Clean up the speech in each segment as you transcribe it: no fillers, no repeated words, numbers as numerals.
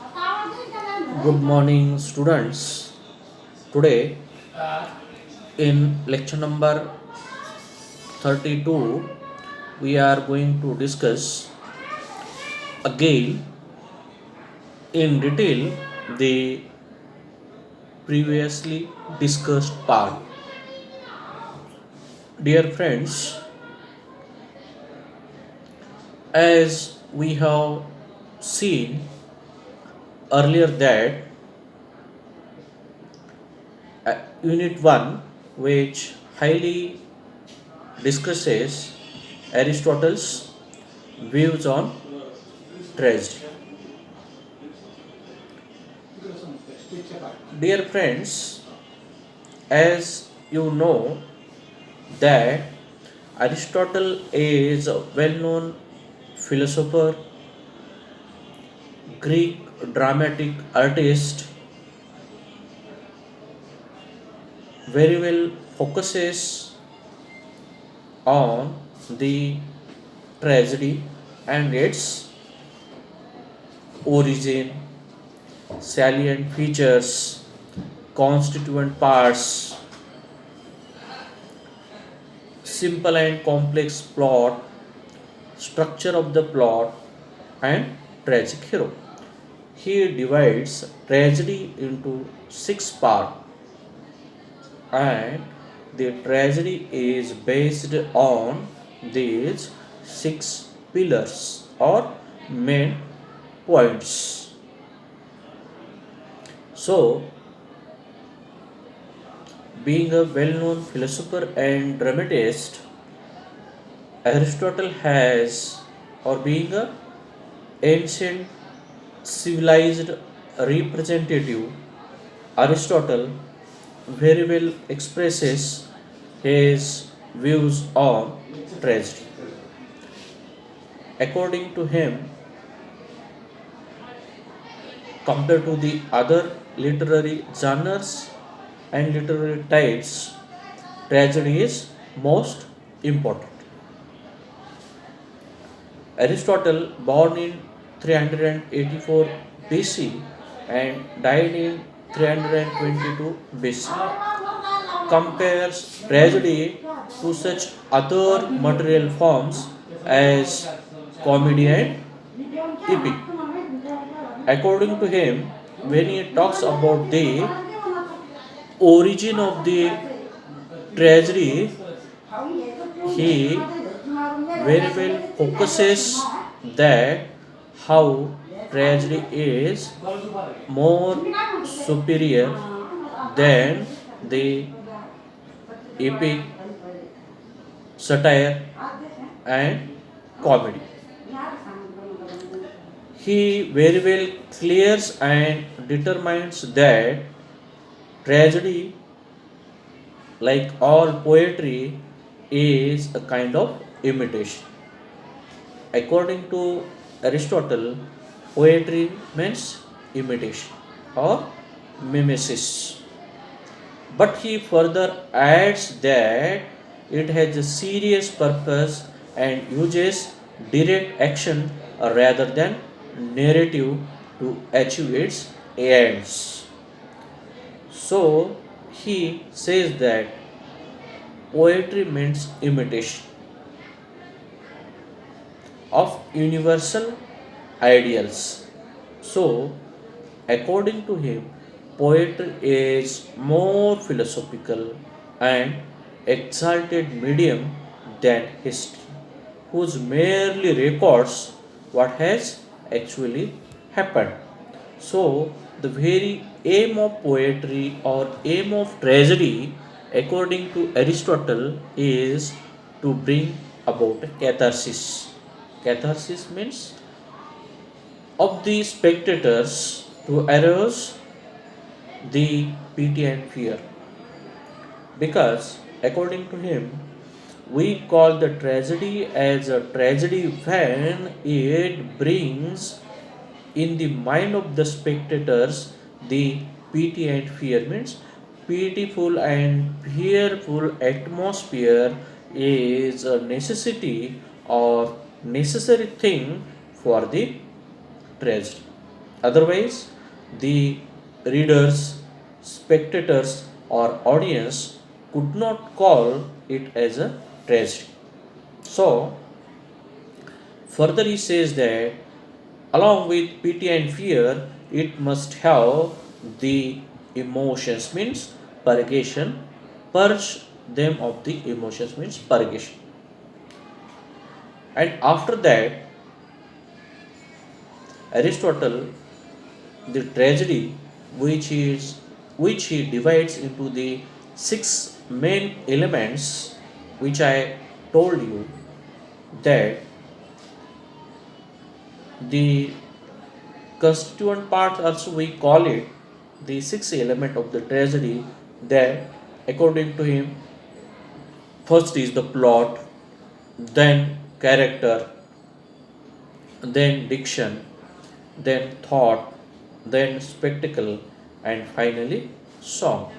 Good morning, students. Today, in lecture number 32, we are going to discuss again in detail the previously discussed part. Dear friends, as we have seen earlier that Unit 1, which highly discusses Aristotle's views on tragedy. Dear friends, as you know that Aristotle is a well-known philosopher, Greek dramatic artist, very well focuses on the tragedy and its origin, salient features, constituent parts, simple and complex plot, structure of the plot, and tragic hero. He divides tragedy into six parts, and the tragedy is based on these six pillars or main points. So, being a well known philosopher and dramatist, Aristotle has, or being a ancient civilized representative, Aristotle very well expresses his views on tragedy. According to him, compared to the other literary genres and literary types, tragedy is most important. Aristotle, born in 384 BC and died in 322 BC, compares tragedy to such other material forms as comedy and epic. According to him, when he talks about the origin of the tragedy, he very well focuses that how tragedy is more superior than the epic, satire, and comedy. He very well clears and determines that tragedy, like all poetry, is a kind of imitation. According to Aristotle, poetry means imitation or mimesis. But he further adds that it has a serious purpose and uses direct action rather than narrative to achieve its ends. So he says that poetry means imitation of universal ideals. So, according to him, poetry is more philosophical and exalted medium than history, whose merely records what has actually happened. So, the very aim of poetry or aim of tragedy, according to Aristotle, is to bring about a catharsis. Catharsis means of the spectators to arouse the pity and fear. Because, according to him, we call the tragedy as a tragedy when it brings in the mind of the spectators the pity and fear, means pitiful and fearful atmosphere is a necessity or necessary thing for the tragedy. Otherwise, the readers, spectators, or audience could not call it as a tragedy. So, further, he says that along with pity and fear, it must have the emotions, means purgation, purge them of the emotions, means purgation. And after that, Aristotle, the tragedy, which he divides into the six main elements, which I told you that the constituent parts also we call it the six element of the tragedy, that according to him, first is the plot, then character, then diction, then thought, then spectacle, and finally song.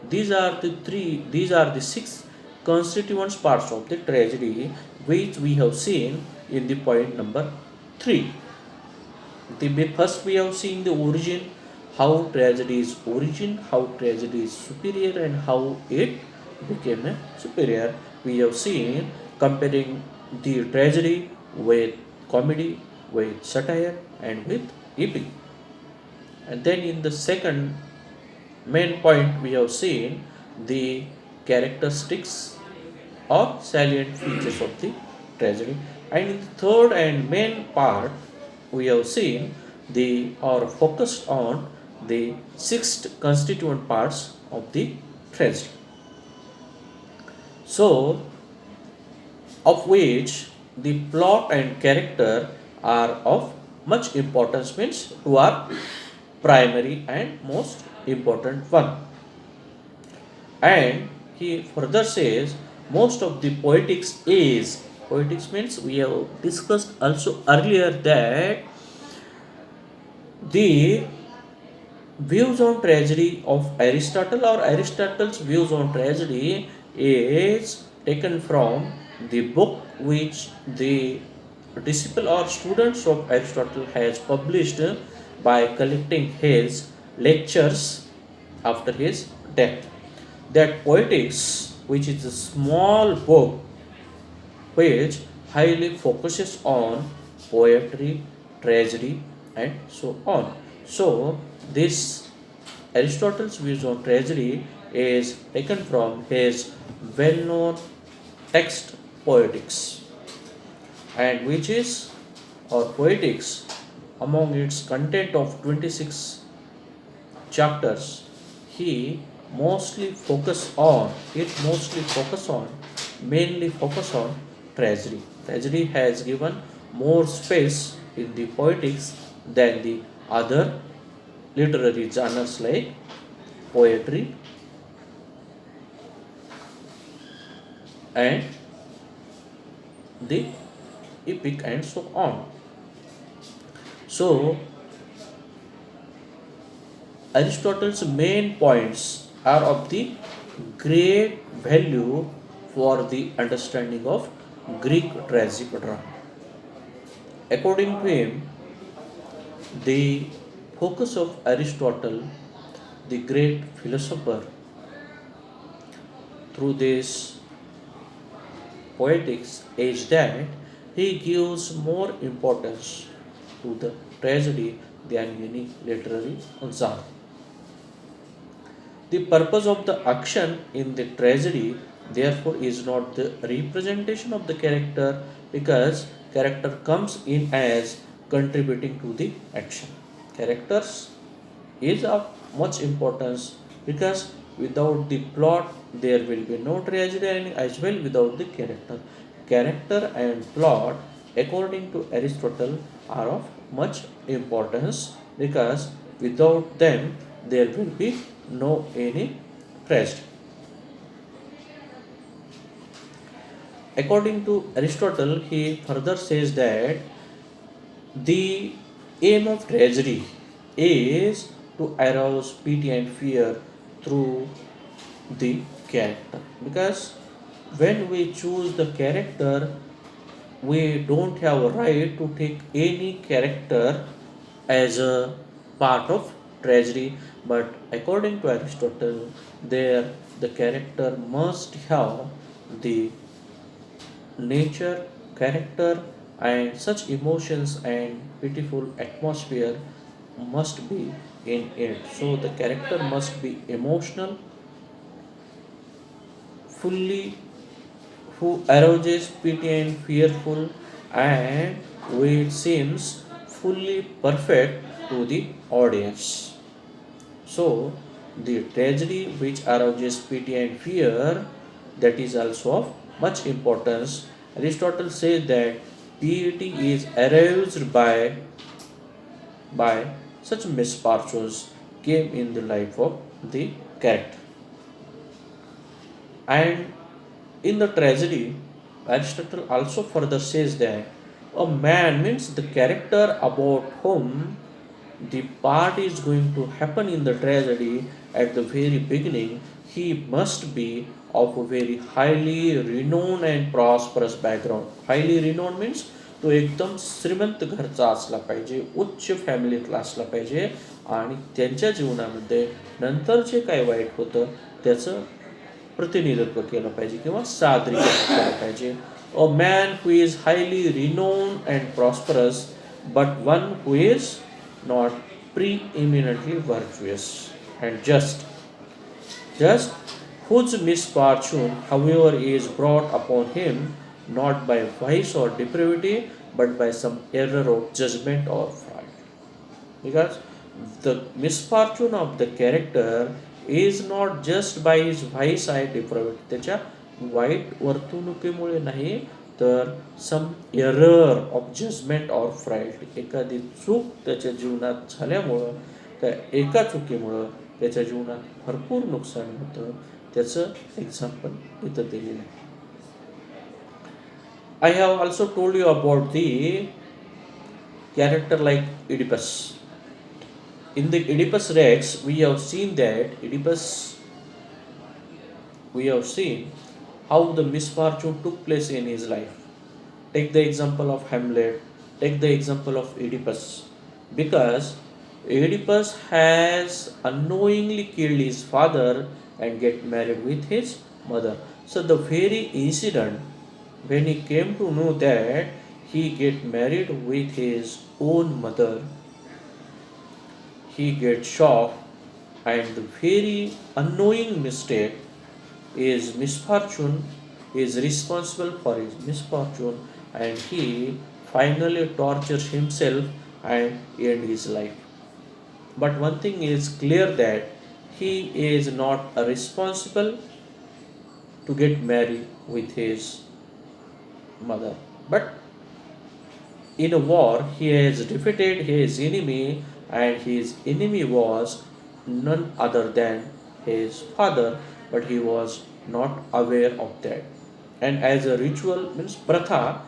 These are the six constituent parts of the tragedy, which we have seen in the point number 3. First we have seen the origin, how tragedy is origin, how tragedy is superior, and how it became a superior. We have seen comparing the tragedy with comedy, with satire, and with epic. And then in the second main point, we have seen the characteristics or salient features of the tragedy. And in the third and main part, we have seen the or focused on the six constituent parts of the tragedy. So, of which the plot and character are of much importance, means to our primary and most important one. And he further says most of the poetics means we have discussed also earlier that the views on tragedy of Aristotle or Aristotle's views on tragedy is taken from the book which the disciple or students of Aristotle has published by collecting his lectures after his death. That Poetics, which is a small book which highly focuses on poetry, tragedy, and so on. So, this Aristotle's views on tragedy is taken from his well known text Poetics, and which is or Poetics, among its content of 26 chapters, he mostly focus on mainly focus on tragedy. Tragedy has given more space in the poetics than the other literary genres like poetry and the epic and so on. So Aristotle's main points are of the great value for the understanding of Greek tragic drama. According to him, the focus of Aristotle, the great philosopher, through this poetics is that he gives more importance to the tragedy than any literary genre. The purpose of the action in the tragedy, therefore, is not the representation of the character because character comes in as contributing to the action. Characters is of much importance because without the plot there will be no tragedy, and as well without the character. Character and plot, according to Aristotle, are of much importance because without them there will be no any tragedy. According to Aristotle, he further says that the aim of tragedy is to arouse pity and fear through the character. Because when we choose the character, we don't have a right to take any character as a part of tragedy, but according to Aristotle, there the character must have the nature, character, and such emotions and pitiful atmosphere must be in it. So the character must be emotional, fully who arouses pity and fearful, and which seems fully perfect to the audience. So, the tragedy which arouses pity and fear, that is also of much importance. Aristotle says that piety is aroused by such misfortunes came in the life of the character. And in the tragedy, Aristotle also further says that a man means the character about whom the part is going to happen in the tragedy at the very beginning, he must be of a very highly renowned and prosperous background. Highly renowned means तो एकदम श्रीमंत घरचा असला पाहिजे, उच्च फॅमिलीतला असला पाहिजे आणि त्यांच्या जीवनामध्ये नंतर जे काय वाईट होतं त्याचं प्रतिनिधित्व केलं पाहिजे किंवा सादरीकरण केलं पाहिजे. A man who is highly renowned and prosperous but one who is not preeminently virtuous and just whose misfortune, however, is brought upon him not by vice or depravity, but by some error of judgment or pride. Because the misfortune of the character is not just by his vice or depravity, त्याच्या वाईट वर्तणुकीमुळे नाही, तर some error of judgment or pride, एखादी चूक त्याच्या जीवनात झाल्यामुळं, त्या एका चुकीमुळं त्याच्या जीवनात भरपूर नुकसान होतं. त्याचं एक्झाम्पल इथं दिलेलं आहे. I have also told you about the character like Oedipus. In the Oedipus Rex, we have seen how the misfortune took place in his life. Take the example of Hamlet, take the example of Oedipus. Because Oedipus has unknowingly killed his father and get married with his mother. So the very incident when he came to know that he get married with his own mother, he gets shocked, and the very unknowing mistake is misfortune is responsible for his misfortune, and he finally tortures himself and end his life. But one thing is clear that he is not responsible to get married with his mother. But in a war, he has defeated his enemy, and his enemy was none other than his father, but he was not aware of that. And as a ritual means pratha,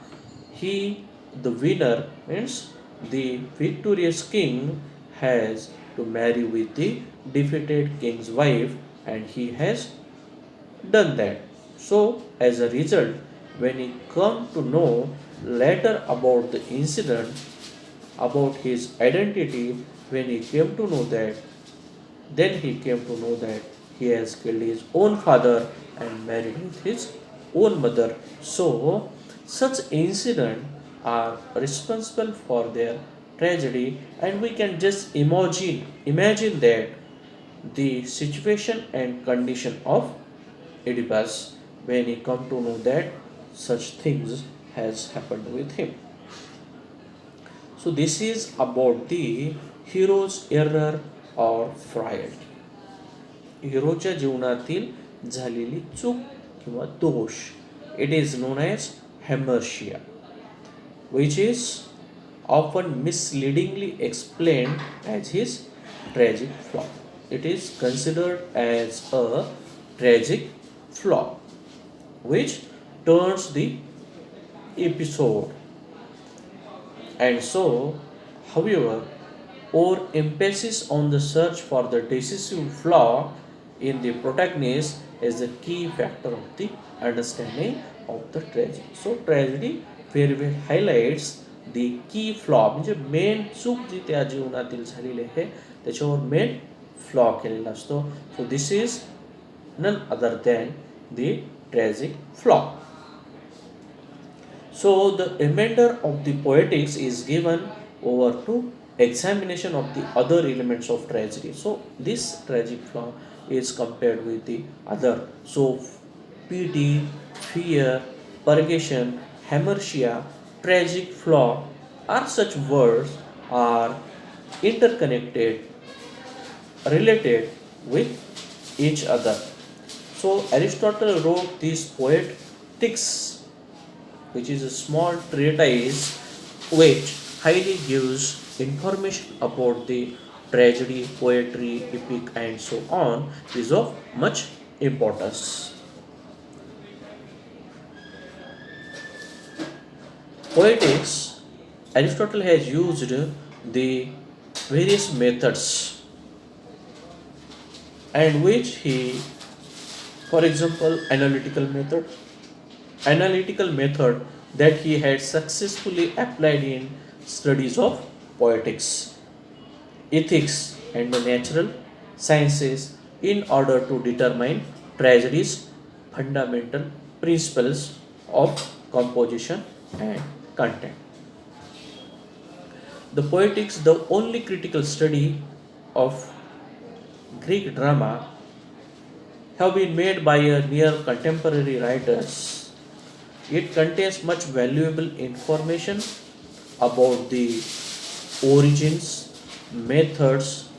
he, the winner, means the victorious king, has to marry with the defeated king's wife, and he has done that. So, as a result, when he come to know later about the incident, about his identity, when he came to know that, then he came to know that he has killed his own father and married with his own mother. So, such incidents are responsible for their tragedy, and we can just imagine that the situation and condition of Oedipus when he come to know that such things has happened with him. So this is about the hero's error or frailty. हिरोच्या जीवनातील झालेली चूक किंवा दोष. It is known as hamartia, which is often misleadingly explained as his tragic flaw. It is considered as a tragic flaw which turns the episode. And so, however, or emphasis on the search for the decisive flaw in the protagonist is the key factor of the understanding of the tragedy. So, tragedy very well highlights दी की flaw म्हणजे main चूक जी त्या जीवनातील झालेली आहे त्याच्यावर main flaw केलेला असतो. So this is none other than the tragic flaw. So the remainder of the poetics is given over to examination of the other elements of tragedy. So this tragic flaw is compared with the other. So pity, fear, purgation, hamartia, tragic flaw are such words are interconnected, related with each other. So Aristotle wrote these poetics, which is a small treatise which highly gives information about the tragedy, poetry, epic, and so on, is of much importance. Poetics, Aristotle has used the various methods and which he, for example, analytical method that he had successfully applied in studies of poetics, ethics, and the natural sciences in order to determine tragedy's fundamental principles of composition and content. The poetics, the only critical study of Greek drama, have been made by a near contemporary writers. It contains much valuable information about the origins, methods,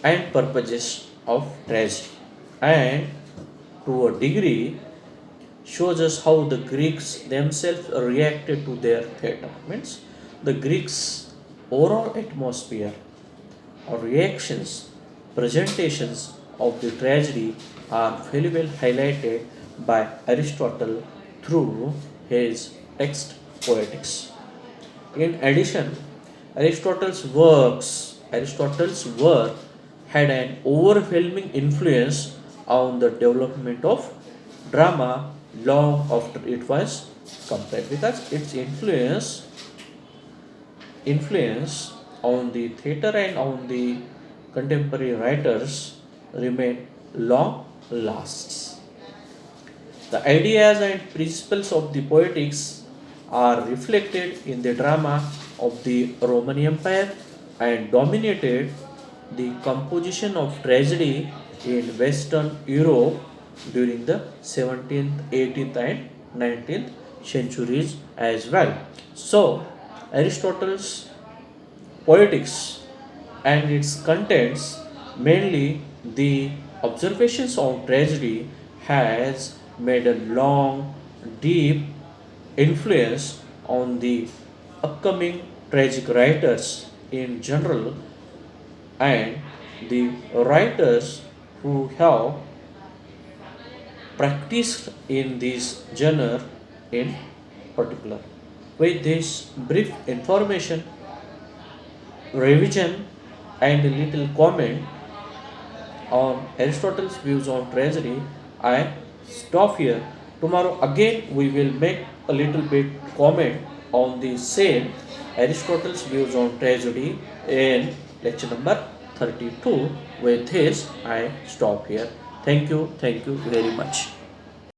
and purposes of tragedy, and to a degree shows us how the Greeks themselves reacted to their theatre. Means the Greeks' overall atmosphere or reactions, presentations of the tragedy are very well highlighted by Aristotle through his text Poetics. In addition, Aristotle's work had an overwhelming influence on the development of drama long after it was completed, because its influence on the theatre and on the contemporary writers remain long lasts. The ideas and principles of the poetics are reflected in the drama of the Roman Empire and dominated the composition of tragedy in Western Europe during the 17th, 18th, and 19th centuries as well. So, Aristotle's Poetics and its contents, mainly the observations on tragedy, has made a long, deep influence on the upcoming tragic writers in general and the writers who have practiced in this genre in particular. With this brief information, revision, and a little comment on Aristotle's views on tragedy, I stop here. Tomorrow again we will make a little bit comment on the same Aristotle's views on tragedy in lecture number 32. With this I stop here. Thank you very much.